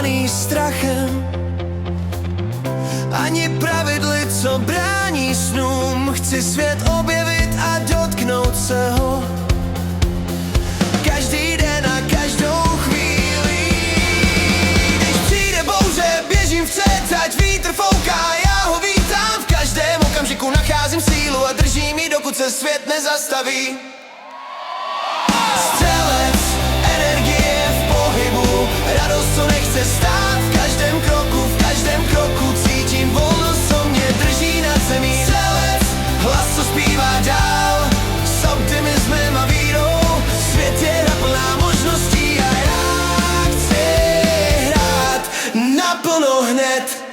neovládaný strachem, ani pravidly, co brání snům. Chci svět objevit a dotknout se ho každý den a každou chvíli. Když přijde bouře, běžím vpřed, ať vítr fouká, já ho vítám. V každém okamžiku nacházím sílu a držím ji, dokud se svět nezastaví. Střelec, energie v pohybu, radost, co nechce stát. V každém kroku cítím volnost, co mě drží nad zemí. Střelec, hlas, co zpívá dál, s optimismem a vírou. Svět je naplná možností a já chci hrát naplno hned.